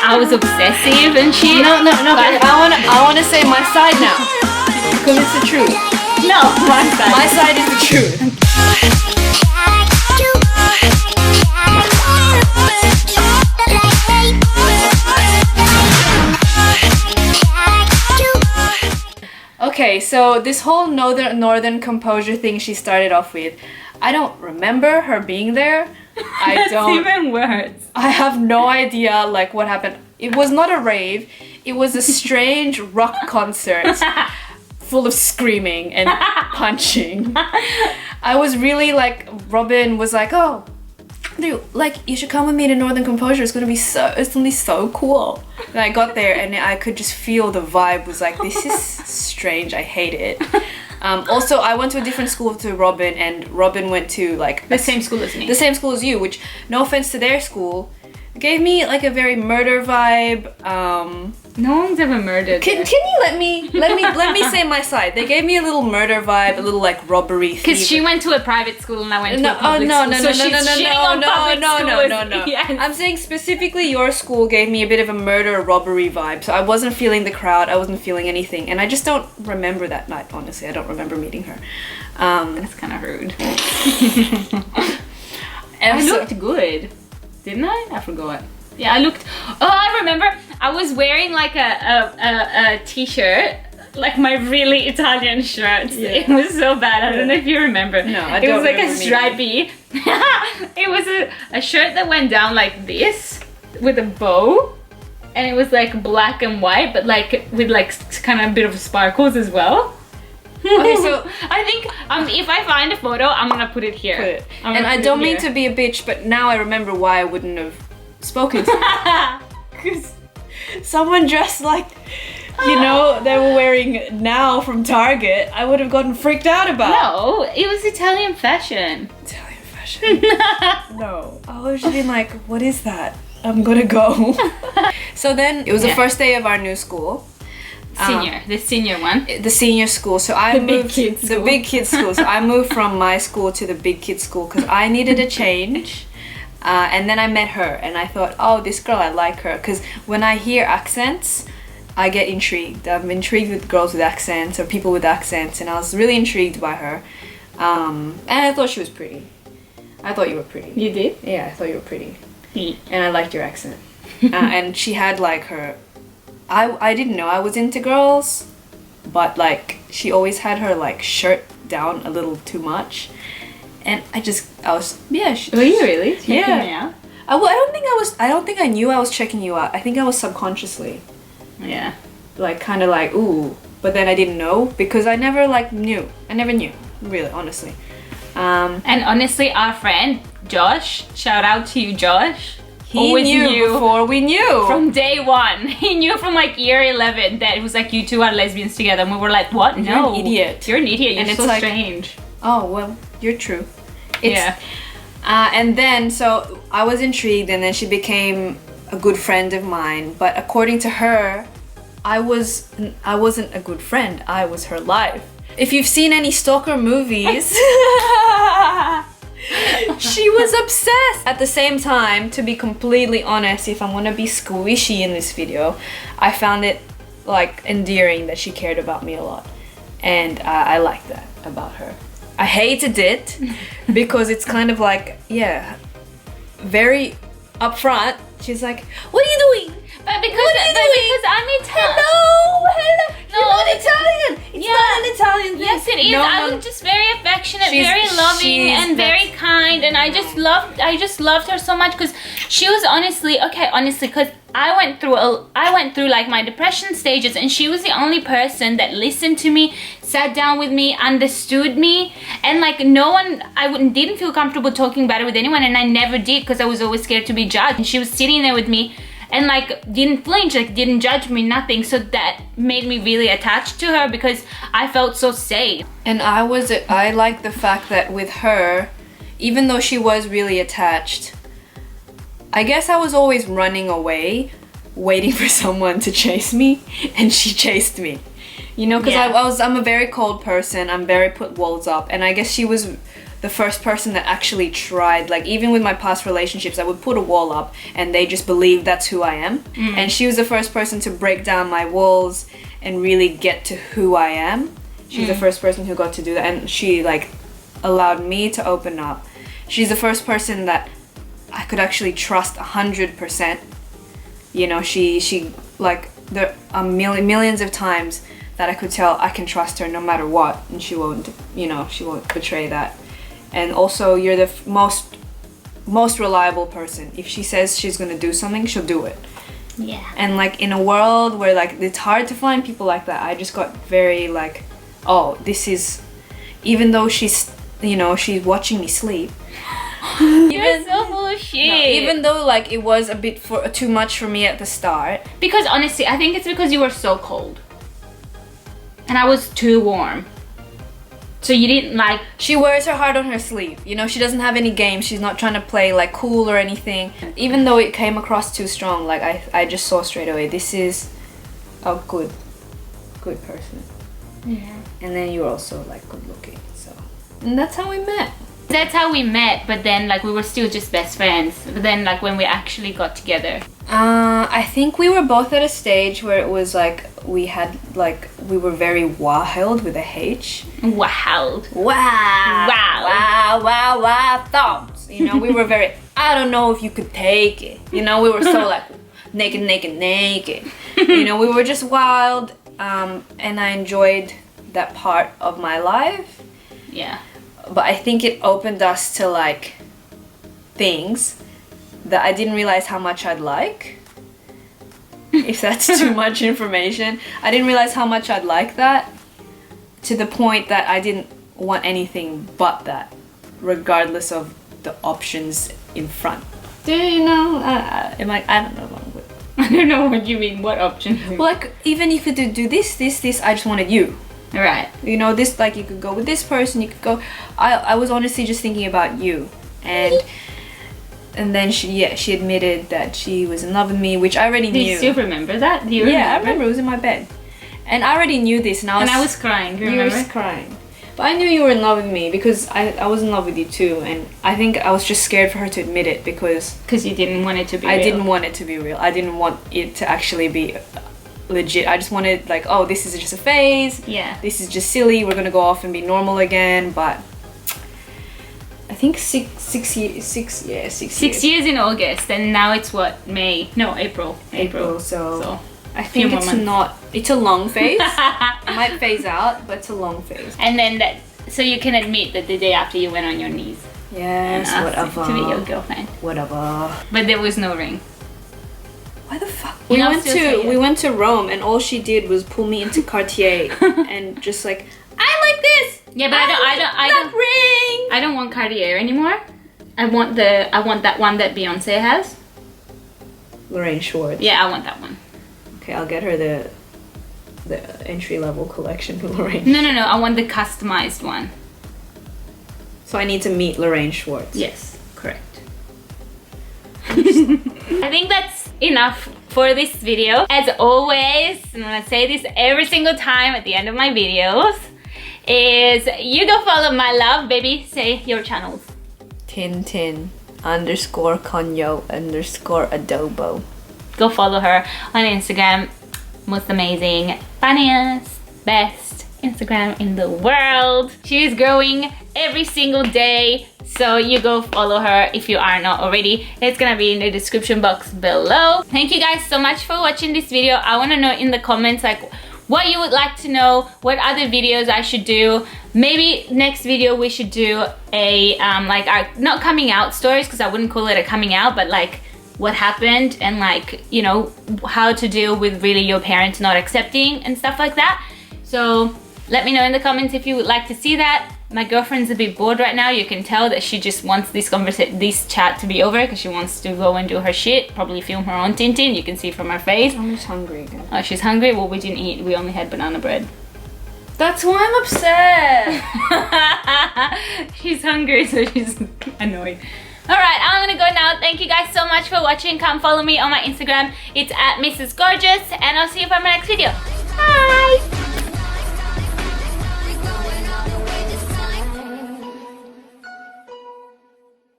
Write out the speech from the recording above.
I was obsessive and shit. No. I wanna say my side now, because it's the truth. No, my side. My side is the truth. Okay, so this whole northern composure thing she started off with, I don't remember her being there. That's even worse. I have no idea like what happened. It was not a rave. It was a strange rock concert full of screaming and punching. I was really like, Robin was like, oh, dude, like you should come with me to Northern Composure. It's gonna be so cool. And I got there and I could just feel the vibe was like, this is strange. I hate it. Also, I went to a different school to Robin, and Robin went to like The same school as me. the same school as you, which, no offense to their school, gave me like a very murder vibe. No one's ever murdered. Can you let me say my side? They gave me a little murder vibe, a little like robbery. Because she went to a private school and I went to No, a public school. So she's shitting on public schools. no. Yes. I'm saying specifically your school gave me a bit of a murder robbery vibe. So I wasn't feeling the crowd. I wasn't feeling anything, and I just don't remember that night. Honestly, I don't remember meeting her. That's kind of rude. And I looked good, didn't I? I forgot. Yeah, I looked. Oh, I remember. I was wearing like a t-shirt, like my really Italian shirts. Yeah. It was so bad. I don't know if you remember. No, I It don't was like a remember stripy. It was a shirt that went down like this with a bow, and it was like black and white, but like with like kind of a bit of sparkles as well. Okay, so I think if I find a photo, I'm gonna put it here. put it. I'm And gonna I put don't it mean here. to be a bitch, but now I remember why I wouldn't have spoken to you. Because someone dressed like, you know, they were wearing Now from Target, I would have gotten freaked out about. No, it was Italian fashion. Italian fashion. No. I was just being like, what is that? I'm gonna go. So then, it was the Yeah. first day of our new school. The senior one. The senior school. So I The big moved kids the school. big kids school. So I moved from my school to the big kids school because I needed a change. And then I met her and I thought, oh, this girl, I like her. Because when I hear accents, I get intrigued. I'm intrigued with girls with accents or people with accents, and I was really intrigued by her. And I thought she was pretty. I thought you were pretty. You did? Yeah, I thought you were pretty. Yeah. And I liked your accent. And she had like her... I didn't know I was into girls, but like she always had her like shirt down a little too much. And I was, yeah. Were you really checking Yeah. me out? I don't think I knew I was checking you out. I think I was subconsciously, Yeah. like, kind of like, ooh. But then I didn't know because I never like knew. I never knew, really, honestly. And honestly, our friend Josh, shout out to you, Josh. He always knew before we knew. From day one. He knew from like year 11 that it was like you two are lesbians together, and we were like, what? You're No. an idiot. You're an idiot. You're And it's so like- strange. Oh, well, you're true. Yeah. And then, so I was intrigued, and then she became a good friend of mine. But according to her, I wasn't a good friend. I was her life. If you've seen any stalker movies, she was obsessed. At the same time, to be completely honest, if I'm gonna be squishy in this video, I found it like endearing that she cared about me a lot, and I liked that about her. I hated it because it's kind of like, yeah, very upfront. She's like, what are you doing? But because, What are you doing? because I'm Italian. Hello. No, You're not Italian. It's Yeah. not an Italian thing. Yes, it is. No, I no. was just very affectionate, She's- very loving, she's- and very kind, and I just loved her so much because she was honestly because I went through like my depression stages, and she was the only person that listened to me, sat down with me, understood me, and like didn't feel comfortable talking about it with anyone, and I never did because I was always scared to be judged. And she was sitting there with me and like didn't flinch, like didn't judge me, nothing. So that made me really attached to her because I felt so safe. And I like the fact that with her, even though she was really attached, I guess I was always running away, waiting for someone to chase me, and she chased me. You know, because Yeah. I'm a very cold person. I'm very put walls up, and I guess she was the first person that actually tried. Like, even with my past relationships, I would put a wall up and they just believed that's who I am. And she was the first person to break down my walls and really get to who I am. She's the first person who got to do that, and she like allowed me to open up. She's the first person that I could actually trust 100%. You know, she like, there are millions of times that I could tell I can trust her no matter what, and she won't, you know, she won't betray that. And also, you're the most reliable person. If she says she's gonna do something, she'll do it. Yeah. And like, in a world where like it's hard to find people like that, I just got very like, oh, this is, even though she's, you know, she's watching me sleep. You're so full of shit. No, even though like it was a bit too much for me at the start. Because honestly, I think it's because you were so cold. And I was too warm. So you didn't like... She wears her heart on her sleeve. You know, she doesn't have any games. She's not trying to play like cool or anything. Even though it came across too strong, like I just saw straight away, this is a good person. Yeah. And then you're also like good looking, so. And that's how we met. That's how we met, but then like we were still just best friends. But then like when we actually got together. I think we were both at a stage where it was like we were very wild with a H. Wild. Wow thoughts. You know, we were very, I don't know if you could take it. You know, we were so like naked. You know, we were just wild, and I enjoyed that part of my life. Yeah. But I think it opened us to like things that I didn't realize how much I'd like. If that's too much information. I didn't realize how much I'd like that, to the point that I didn't want anything but that, regardless of the options in front. Do you know? I don't know. I don't know what you mean. What option? Well, like, even if you could do this, I just wanted you. Right. You know, this, like, you could go with this person, you could go... I was honestly just thinking about you. And then she admitted that she was in love with me, which I already knew. Do you still remember that? Do you remember? Yeah, I remember. It was in my bed. And I already knew this, and I was crying, you remember? You were crying. But I knew you were in love with me because I was in love with you too, and I think I was just scared for her to admit it because... Because you didn't want it to be real. I didn't want it to be real. I didn't want it to actually be legit. I just wanted, like, oh, this is just a phase. Yeah. This is just silly. We're gonna go off and be normal again, but... I think 6 years. 6 years. 6 years in August, and now it's what? May? No, April. So I think it's a long phase. It might phase out, but it's a long phase. And then so you can admit that the day after you went on your knees. Yes, and whatever. To be your girlfriend. Whatever. But there was no ring. Why the fuck? We went to Rome, and all she did was pull me into Cartier and just like, I like this. Yeah, but I don't want Cartier anymore. I want that one that Beyonce has. Lorraine Schwartz. Yeah, I want that one. Okay, I'll get her the entry level collection for Lorraine. No. I want the customized one. So I need to meet Lorraine Schwartz. Yes, correct. I think that's enough for this video. As always, I'm gonna say this every single time at the end of my videos, is you go follow my love, baby. Say your channels. Tintin_Conyo_Adobo. Go follow her on Instagram. Most amazing, funniest, best Instagram in the world. She is growing every single day, so you go follow her if you are not already. It's gonna be in the description box below. Thank you guys so much for watching this video. I want to know in the comments like what you would like to know, what other videos I should do. Maybe next video we should do a like our not coming out stories, because I wouldn't call it a coming out, but like what happened and like, you know, how to deal with really your parents not accepting and stuff like that. So let me know in the comments if you would like to see that. My girlfriend's a bit bored right now. You can tell that she just wants this chat to be over because she wants to go and do her shit, probably film her own Tintin. You can see from her face. I'm just hungry again. Oh, she's hungry? Well, we didn't eat. We only had banana bread. That's why I'm upset. She's hungry, so she's annoyed. Alright, I'm gonna go now. Thank you guys so much for watching. Come follow me on my Instagram. It's @MrsGorgeous, and I'll see you for my next video.